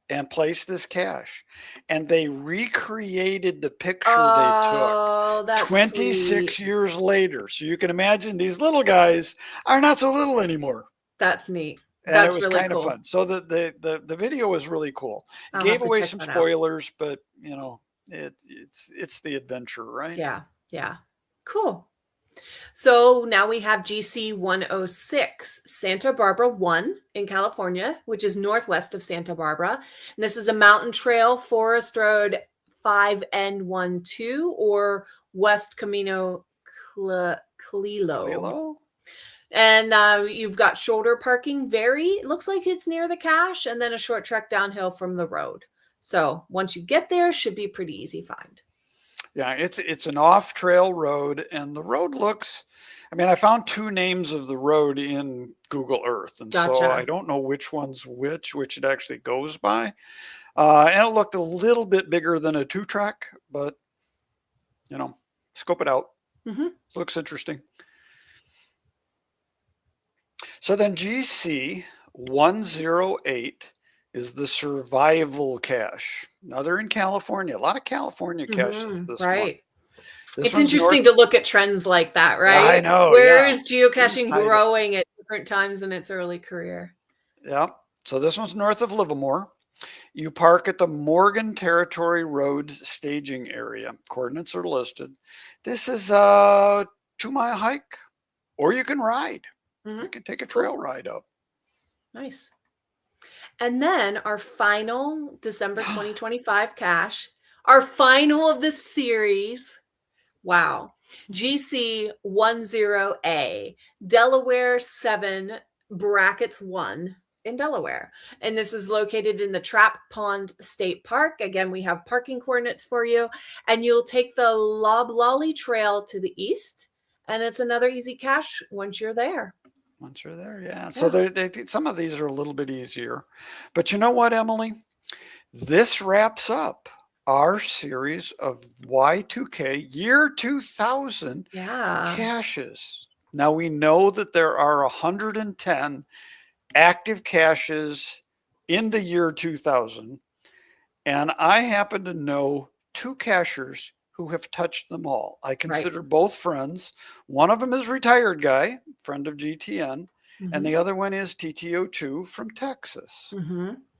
Speaker 3: and placed this cache. And they recreated the picture they took
Speaker 2: that's
Speaker 3: 26
Speaker 2: sweet.
Speaker 3: Years later. So you can imagine these little guys are not so little anymore.
Speaker 2: That's neat.
Speaker 3: And
Speaker 2: That's
Speaker 3: it was
Speaker 2: really
Speaker 3: kind
Speaker 2: cool.
Speaker 3: of fun. So the video was really cool. Gave away some spoilers, but it's the adventure, right?
Speaker 2: Yeah. Cool. So now we have GC 106, Santa Barbara 1 in California, which is northwest of Santa Barbara. And this is a mountain trail, Forest Road 5N12 or West Camino Clelo. And you've got shoulder parking. It looks like it's near the cache, and then a short trek downhill from the road. So once you get there, should be pretty easy find.
Speaker 3: Yeah, it's an off-trail road, and the road looks, I mean, I found two names of the road in Google Earth, and so I
Speaker 2: Gotcha.
Speaker 3: don't know which one's which it actually goes by. And it looked a little bit bigger than a 2-track, but scope it out.
Speaker 2: Hmm.
Speaker 3: Looks interesting. So then GC 108 is the survival cache. Now they're in California. A lot of California caches this month.
Speaker 2: Right.
Speaker 3: This
Speaker 2: It's
Speaker 3: one's
Speaker 2: interesting to look at trends like that, right?
Speaker 3: I know,
Speaker 2: Where
Speaker 3: yeah.
Speaker 2: is geocaching
Speaker 3: Title.
Speaker 2: growing at different times in its early career?
Speaker 3: Yeah. So this one's north of Livermore. You park at the Morgan Territory Roads staging area. Coordinates are listed. This is a 2-mile hike, or you can ride.
Speaker 2: Mhm.
Speaker 3: You can take a trail ride up.
Speaker 2: Nice. And then our final December 2025 cache, our final of the series. Wow. GC10A, Delaware 7 brackets 1 in Delaware. And this is located in the Trap Pond State Park. Again, we have parking coordinates for you. And you'll take the Loblolly Trail to the east. And it's another easy cache once you're there.
Speaker 3: Once you're there, yeah. So they some of these are a little bit easier. But you know what, Emily? This wraps up our series of Y2K year 2000 caches. Now we know that there are 110 active caches in the year 2000, and I happen to know 2 cachers who have touched them all. I consider both friends. One of them is retired guy, friend of GTN, and the other one is TTO2 from Texas.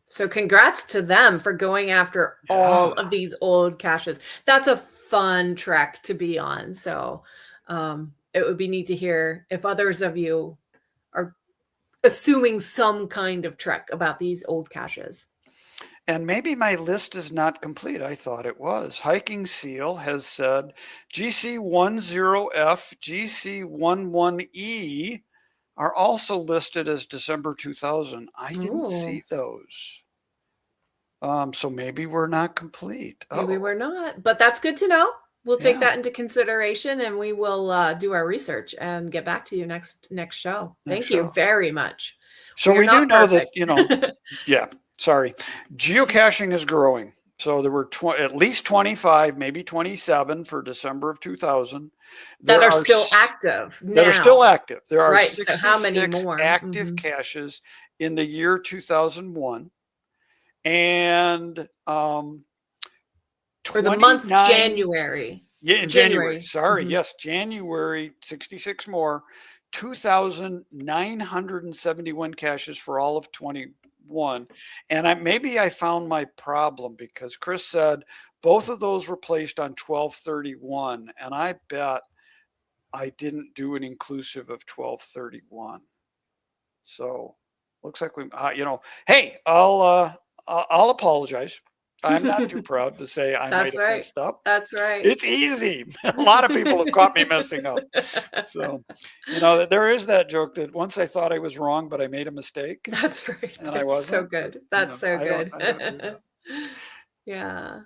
Speaker 2: So congrats to them for going after all of these old caches. That's a fun trek to be on. So it would be neat to hear if others of you are assuming some kind of trek about these old caches.
Speaker 3: And maybe my list is not complete. I thought it was. Hiking Seal has said GC10F, GC11E are also listed as December 2000. I didn't see those. So maybe we're not complete.
Speaker 2: Maybe we're not, but that's good to know. We'll take that into consideration, and we will do our research and get back to you next show. Thank you very much.
Speaker 3: So we do know that, sorry. Geocaching is growing. So there were at least 25, maybe 27 for December of 2000.
Speaker 2: That are still active now.
Speaker 3: That are still active. There are 66
Speaker 2: so how many more?
Speaker 3: active caches in the year 2001. And
Speaker 2: for the month January.
Speaker 3: Yeah, in January. Sorry. Yes, January, 66 more. 2,971 caches for all of 21. And maybe I found my problem because Chris said both of those were placed on 12/31, and I bet I didn't do an inclusive of 12/31. So looks like we, hey, I'll apologize. I'm not too proud to say I might have messed up.
Speaker 2: That's right.
Speaker 3: It's easy. A lot of people have caught me messing up. So, there is that joke that once I thought I was wrong, but I made a mistake.
Speaker 2: That's right.
Speaker 3: And I wasn't.
Speaker 2: So good. That's so good.
Speaker 3: I don't do that.
Speaker 2: Yeah.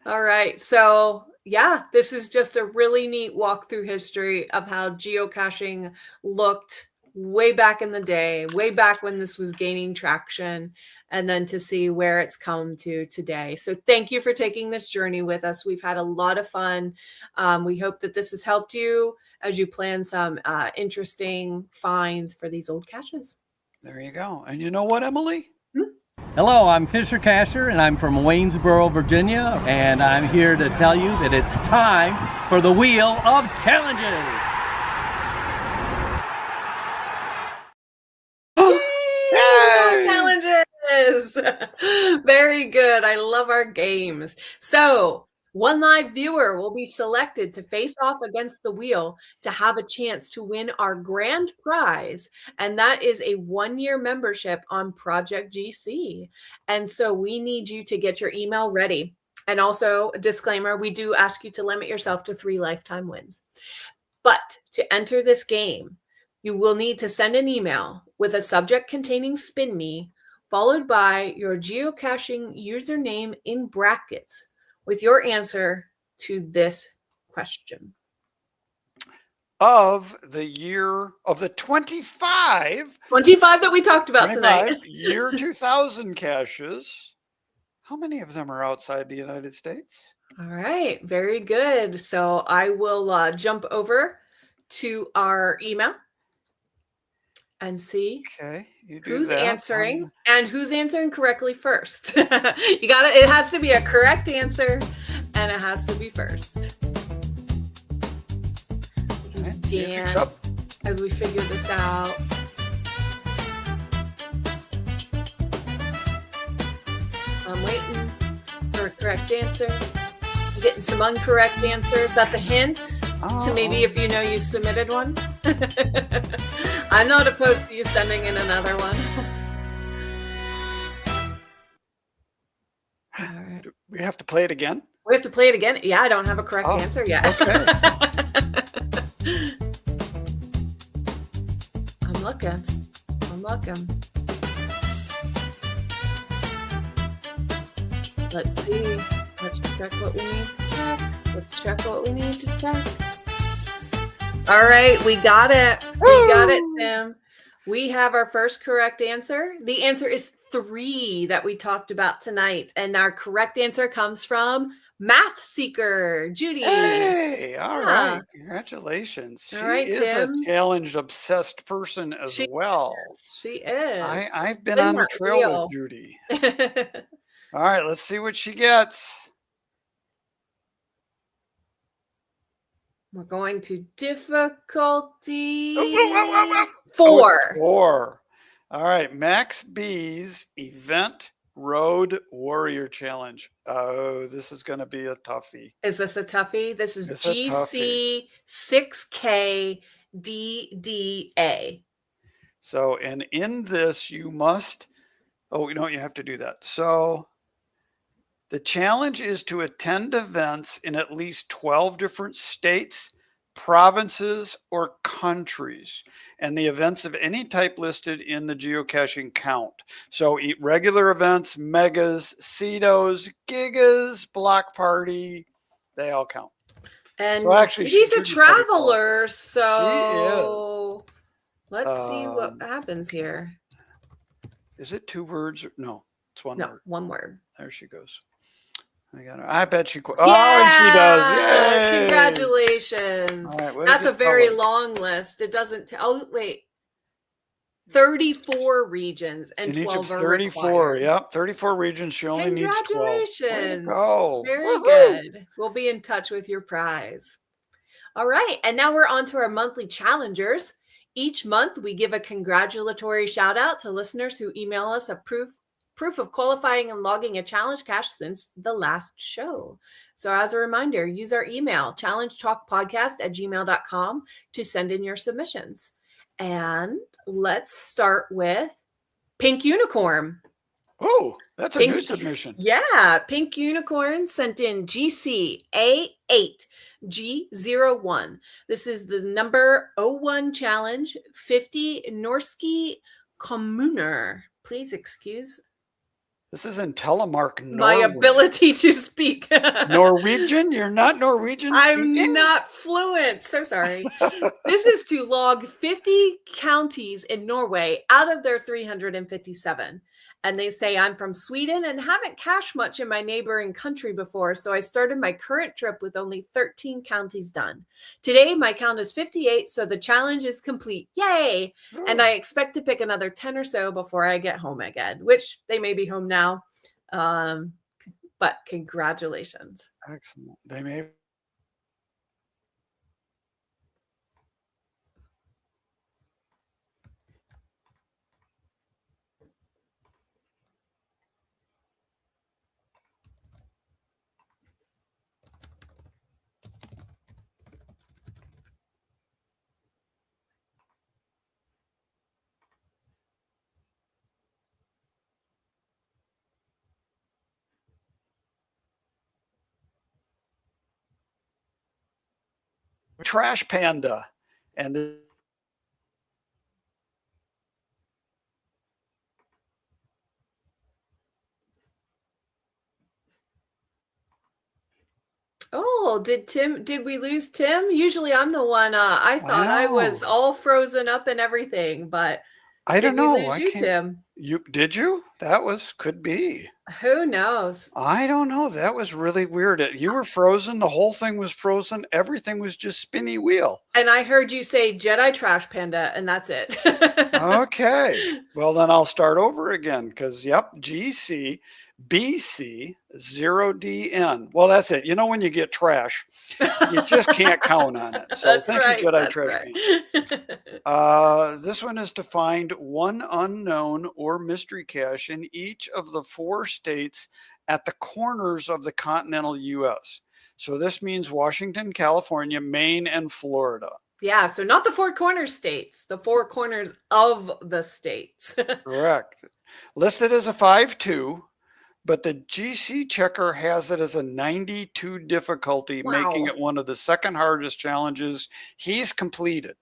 Speaker 2: All right. So, this is just a really neat walk through history of how geocaching looked way back in the day, way back when this was gaining traction, and then to see where it's come to today. So thank you for taking this journey with us. We've had a lot of fun. We hope that this has helped you as you plan some interesting finds for these old caches.
Speaker 3: There you go. And you know what, Emily?
Speaker 4: Hello, I'm Fisher Cacher, and I'm from Waynesboro, Virginia, and I'm here to tell you that it's time for the Wheel of Challenges.
Speaker 2: Very good. I love our games. So one live viewer will be selected to face off against the wheel to have a chance to win our grand prize. And that is a 1-year membership on Project GC. And so we need you to get your email ready. And also a disclaimer, we do ask you to limit yourself to 3 lifetime wins. But to enter this game, you will need to send an email with a subject containing Spin Me, followed by your geocaching username in brackets with your answer to this question.
Speaker 3: of the year of the 25
Speaker 2: that we talked about tonight.
Speaker 3: year 2000 caches. How many of them are outside the United States?
Speaker 2: All right, very good. So I will jump over to our email and see who's answering and who's answering correctly first. It has to be a correct answer and it has to be first. Just dance as we figure this out. I'm waiting for a correct answer. I'm getting some incorrect answers. That's a hint to maybe if you know you submitted one. I'm not opposed to you sending in another one.
Speaker 3: All right. Do we have to play it again?
Speaker 2: We have to play it again? Yeah, I don't have a correct answer yet.
Speaker 3: Okay.
Speaker 2: I'm looking. Let's see. Let's check what we need to check. All right, we got it. We got it, Tim. We have our first correct answer. The answer is 3 that we talked about tonight. And our correct answer comes from Math Seeker, Judy.
Speaker 3: Hey, all right. Congratulations. She is
Speaker 2: Tim.
Speaker 3: a challenge obsessed person as well.
Speaker 2: She is.
Speaker 3: I've been on the trail with Judy. All right, let's see what she gets.
Speaker 2: We're going to difficulty
Speaker 3: 4. 4. All right, Max B's Event Road Warrior Challenge. Oh, this is going to be a toughie.
Speaker 2: Is this a toughie? This is GC 6K DDA.
Speaker 3: So, and in this, you must, you have to do that. So, the challenge is to attend events in at least 12 different states, provinces, or countries, and the events of any type listed in the geocaching count. So regular events, megas, CEDOs, gigas, block party, they all count.
Speaker 2: And so actually, he's a traveler, so let's see what happens here.
Speaker 3: Is it 2 words? No, it's 1 word.
Speaker 2: No, 1 word.
Speaker 3: There she goes. I bet she. And she does. Yay!
Speaker 2: Congratulations.
Speaker 3: Right,
Speaker 2: that's a very long list. It doesn't. 34 regions and 12 are
Speaker 3: 34.
Speaker 2: Required.
Speaker 3: Yep, 34 regions. She only needs 12.
Speaker 2: Congratulations.
Speaker 3: Go.
Speaker 2: Very good. We'll be in touch with your prize. All right, and now we're on to our monthly challengers. Each month, we give a congratulatory shout out to listeners who email us a proof of qualifying and logging a challenge cache since the last show. So as a reminder, use our email, challengetalkpodcast@gmail.com, to send in your submissions. And let's start with Pink Unicorn.
Speaker 3: Oh, that's a new submission.
Speaker 2: Yeah, Pink Unicorn sent in GCA8G01. This is the number 01 challenge, 50 Norski Kommuner. Please excuse
Speaker 3: this is in Telemark,
Speaker 2: my ability to speak.
Speaker 3: Norwegian? You're not Norwegian speaking?
Speaker 2: I'm not fluent. So sorry. This is to log 50 counties in Norway out of their 357. And they say, I'm from Sweden and haven't cached much in my neighboring country before, so I started my current trip with only 13 counties done. Today, my count is 58, so the challenge is complete. Yay! Ooh. And I expect to pick another 10 or so before I get home again, which they may be home now. But congratulations.
Speaker 3: Excellent. They may. Trash Panda, and
Speaker 2: cool. Did we lose Tim? Usually I'm the one, I thought I was
Speaker 3: Wow.
Speaker 2: all frozen up and everything, but
Speaker 3: I don't
Speaker 2: did we
Speaker 3: know.
Speaker 2: lose
Speaker 3: I
Speaker 2: you,
Speaker 3: can't.
Speaker 2: Tim?
Speaker 3: Did you? That could be.
Speaker 2: Who knows?
Speaker 3: I don't know. That was really weird. You were frozen. The whole thing was frozen. Everything was just spinny wheel.
Speaker 2: And I heard you say Jedi Trash Panda, and that's it.
Speaker 3: Okay. Well, then I'll start over again because, yep, GC BC 0DN. Well, that's it. You know, when you get trash, you just can't count on it. So
Speaker 2: That's
Speaker 3: thank
Speaker 2: right.
Speaker 3: you, Jedi
Speaker 2: That's
Speaker 3: Trash
Speaker 2: right.
Speaker 3: Panda. This one is to find one unknown or mystery cache in each of the 4 states at the corners of the continental U.S. So this means Washington, California, Maine, and Florida.
Speaker 2: Yeah, so not the 4 corner states, the 4 corners of the states.
Speaker 3: Correct. Listed as a 5.2, but the GC checker has it as a 92 difficulty, making
Speaker 2: Wow.
Speaker 3: it one of the second hardest challenges he's completed.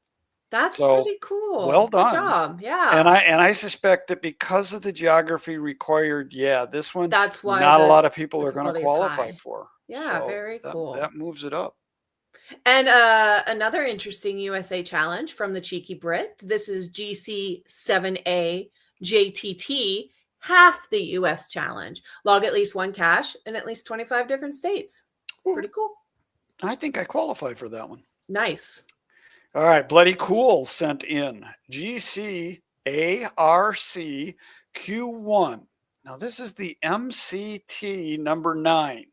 Speaker 2: That's
Speaker 3: So,
Speaker 2: pretty cool.
Speaker 3: well
Speaker 2: Good
Speaker 3: done.
Speaker 2: job. Yeah.
Speaker 3: And I suspect that because of the geography required, this one,
Speaker 2: That's why
Speaker 3: not a
Speaker 2: the
Speaker 3: lot of people are going to
Speaker 2: difficulty is
Speaker 3: qualify
Speaker 2: high.
Speaker 3: for.
Speaker 2: Yeah,
Speaker 3: So
Speaker 2: very cool.
Speaker 3: that moves it up.
Speaker 2: And another interesting USA challenge from the Cheeky Brit. This is GC7A JTT, half the US challenge. Log at least 1 cache in at least 25 different states.
Speaker 3: Ooh.
Speaker 2: Pretty cool.
Speaker 3: I think I qualify for that one.
Speaker 2: Nice.
Speaker 3: All right, Bloody Cool sent in GCARC Q1. Now this is the MCT number 9,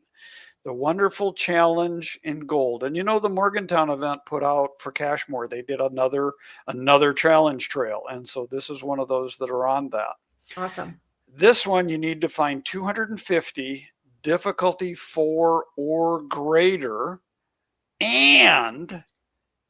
Speaker 3: the wonderful challenge in gold. And you know, the Morgantown event put out for Cashmore, they did another challenge trail. And so this is one of those that are on that.
Speaker 2: Awesome.
Speaker 3: This one, you need to find 250, difficulty 4 or greater, and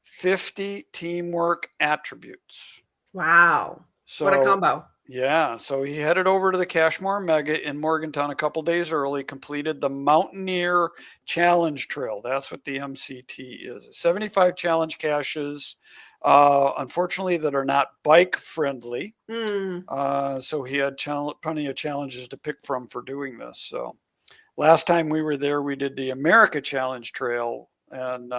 Speaker 3: 50 teamwork attributes.
Speaker 2: Wow.
Speaker 3: So,
Speaker 2: what a combo.
Speaker 3: Yeah. So he headed over to the Cashmore Mega in Morgantown a couple days early, completed the Mountaineer Challenge Trail. That's what the MCT is. 75 challenge caches, unfortunately, that are not bike friendly. So he had plenty of challenges to pick from for doing this. So last time we were there, we did the America Challenge Trail, and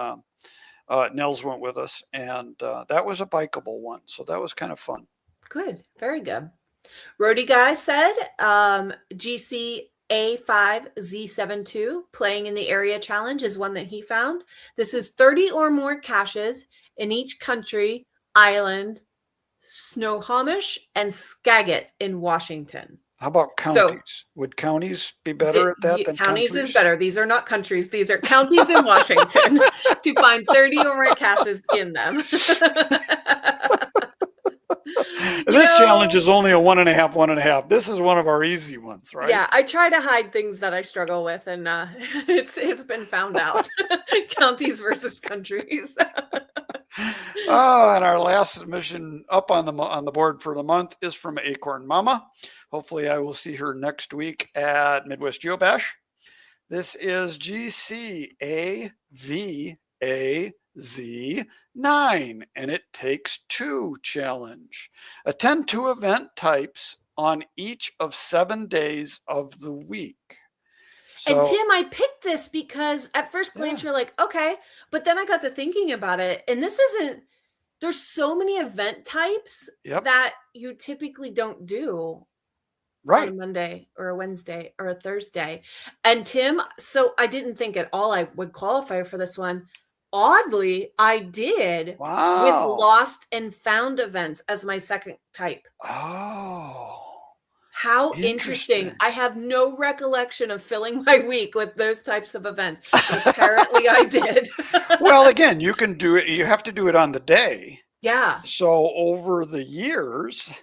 Speaker 3: Nels went with us, and that was a bikeable one. So that was kind of fun.
Speaker 2: Good. Very good. Roadie Guy said GCA5Z72 playing in the area challenge is one that he found. This is 30 or more caches in each country, island, Snohomish, and Skagit in Washington.
Speaker 3: How about counties? Would counties be better at that than
Speaker 2: counties
Speaker 3: countries?
Speaker 2: Is better. These are not countries. These are counties in Washington to find 30 or more caches in them.
Speaker 3: This challenge is only a 1.5. This is one of our easy ones, right?
Speaker 2: Yeah, I try to hide things that I struggle with, and it's been found out. Counties versus countries.
Speaker 3: And our last submission up on the board for the month is from Acorn Mama. Hopefully I will see her next week at Midwest Geobash. This is GCAVAZ9, and it takes 2 challenge. Attend 2 event types on each of 7 days of the week. So,
Speaker 2: and Tim, I picked this because at first glance you're like, okay, but then I got to thinking about it, and there's so many event types that you typically don't do on a Monday or a Wednesday or a Thursday. And Tim, so I didn't think at all I would qualify for this one. Oddly, I did.
Speaker 3: Wow.
Speaker 2: With lost and found events as my second type.
Speaker 3: Oh.
Speaker 2: How interesting. I have no recollection of filling my week with those types of events. Apparently I did.
Speaker 3: Well, again, you can do it. You have to do it on the day.
Speaker 2: Yeah.
Speaker 3: So over the years,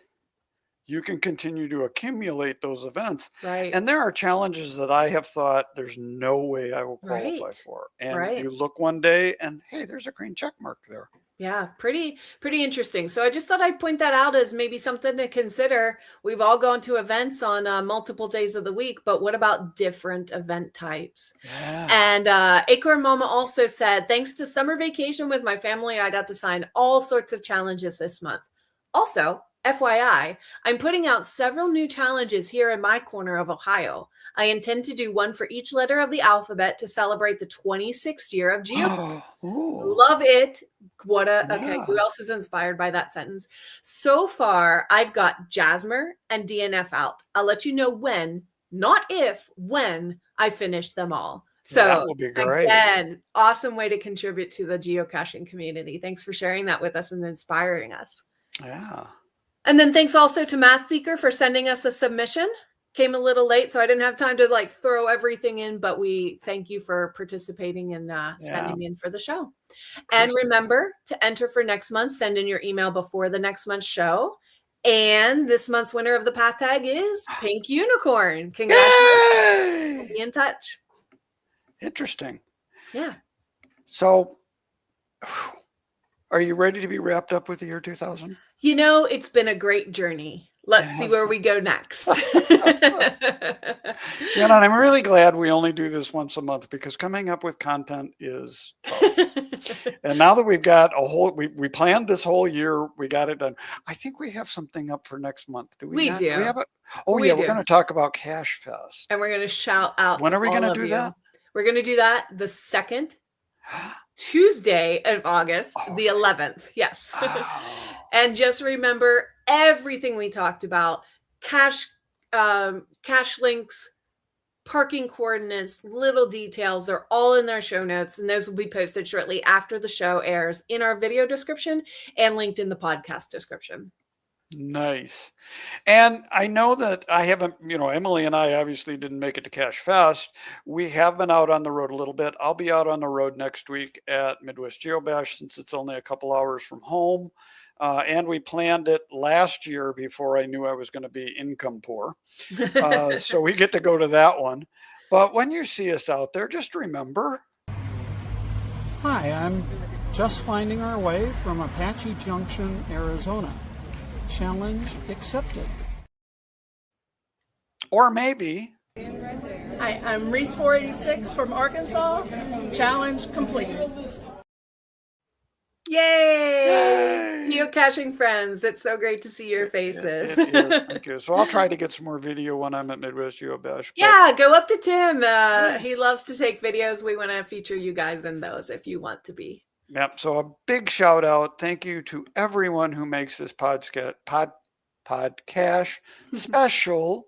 Speaker 3: you can continue to accumulate those events.
Speaker 2: Right.
Speaker 3: And there are challenges that I have thought there's no way I will qualify for. And you look one day and, hey, there's a green check mark there.
Speaker 2: Yeah, pretty interesting. So I just thought I'd point that out as maybe something to consider. We've all gone to events on multiple days of the week, but what about different event types?
Speaker 3: Yeah.
Speaker 2: And Acorn Mama also said, thanks to summer vacation with my family, I got to sign all sorts of challenges this month. Also, FYI, I'm putting out several new challenges here in my corner of Ohio. I intend to do one for each letter of the alphabet to celebrate the 26th year of geocaching.
Speaker 3: Ooh,
Speaker 2: Love it. Okay,
Speaker 3: yeah.
Speaker 2: who else is inspired by that sentence? So far, I've got Jasmer and DNF out. I'll let you know when, not if, when I finish them all. So
Speaker 3: That will be great.
Speaker 2: again, awesome way to contribute to the geocaching community. Thanks for sharing that with us and inspiring us.
Speaker 3: Yeah.
Speaker 2: And then thanks also to Math Seeker for sending us a submission. Came a little late, so I didn't have time to like throw everything in, but we thank you for participating and sending in for the show. And remember to enter for next month. Send in your email before the next month's show. And this month's winner of the Path Tag is Pink Unicorn. Congratulations. We'll be in touch.
Speaker 3: Interesting.
Speaker 2: Yeah.
Speaker 3: So, are you ready to be wrapped up with the year 2000?
Speaker 2: You know, it's been a great journey. Let's see where we go next.
Speaker 3: You know, and I'm really glad we only do this once a month because coming up with content is tough. And now that we've got we planned this whole year, we got it done. I think we have something up for next month. Do we?
Speaker 2: We
Speaker 3: not?
Speaker 2: do.
Speaker 3: We have we're going to talk about Cache Fest.
Speaker 2: And we're going to shout out.
Speaker 3: When are we going to do that?
Speaker 2: We're going to do that the second Tuesday of August, the 11th. Yes. And just remember everything we talked about, cache links, parking coordinates, little details, they're all in their show notes. And those will be posted shortly after the show airs in our video description and linked in the podcast description.
Speaker 3: Nice. And I know that I haven't, Emily and I obviously didn't make it to Cache Fest. We have been out on the road a little bit. I'll be out on the road next week at Midwest Geocache since it's only a couple hours from home. And we planned it last year before I knew I was going to be income poor. So we get to go to that one. But when you see us out there, just remember.
Speaker 5: Hi, I'm just finding our way from Apache Junction, Arizona. Challenge accepted.
Speaker 3: Or maybe.
Speaker 6: Hi, I'm Reese 486 from Arkansas. Challenge completed.
Speaker 2: Yay! Geocaching friends, it's so great to see your faces.
Speaker 3: Thank you. So I'll try to get some more video when I'm at Midwest Geocache.
Speaker 2: Yeah, go up to Tim. He loves to take videos. We want to feature you guys in those if you want to be.
Speaker 3: Yep. So a big shout out. Thank you to everyone who makes this podcast special.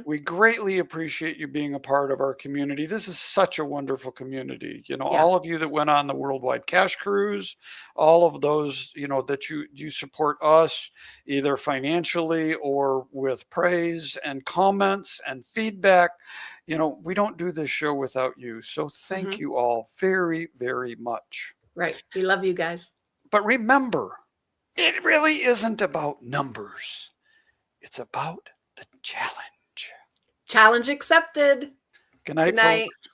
Speaker 3: We greatly appreciate you being a part of our community. This is such a wonderful community. All of you that went on the Worldwide Cache Cruise, all of those, that you support us either financially or with praise and comments and feedback. We don't do this show without you. So thank you all very, very much.
Speaker 2: Right. We love you guys.
Speaker 3: But remember, it really isn't about numbers. It's about the challenge.
Speaker 2: Challenge accepted.
Speaker 3: Good night,
Speaker 2: Good night.
Speaker 3: folks.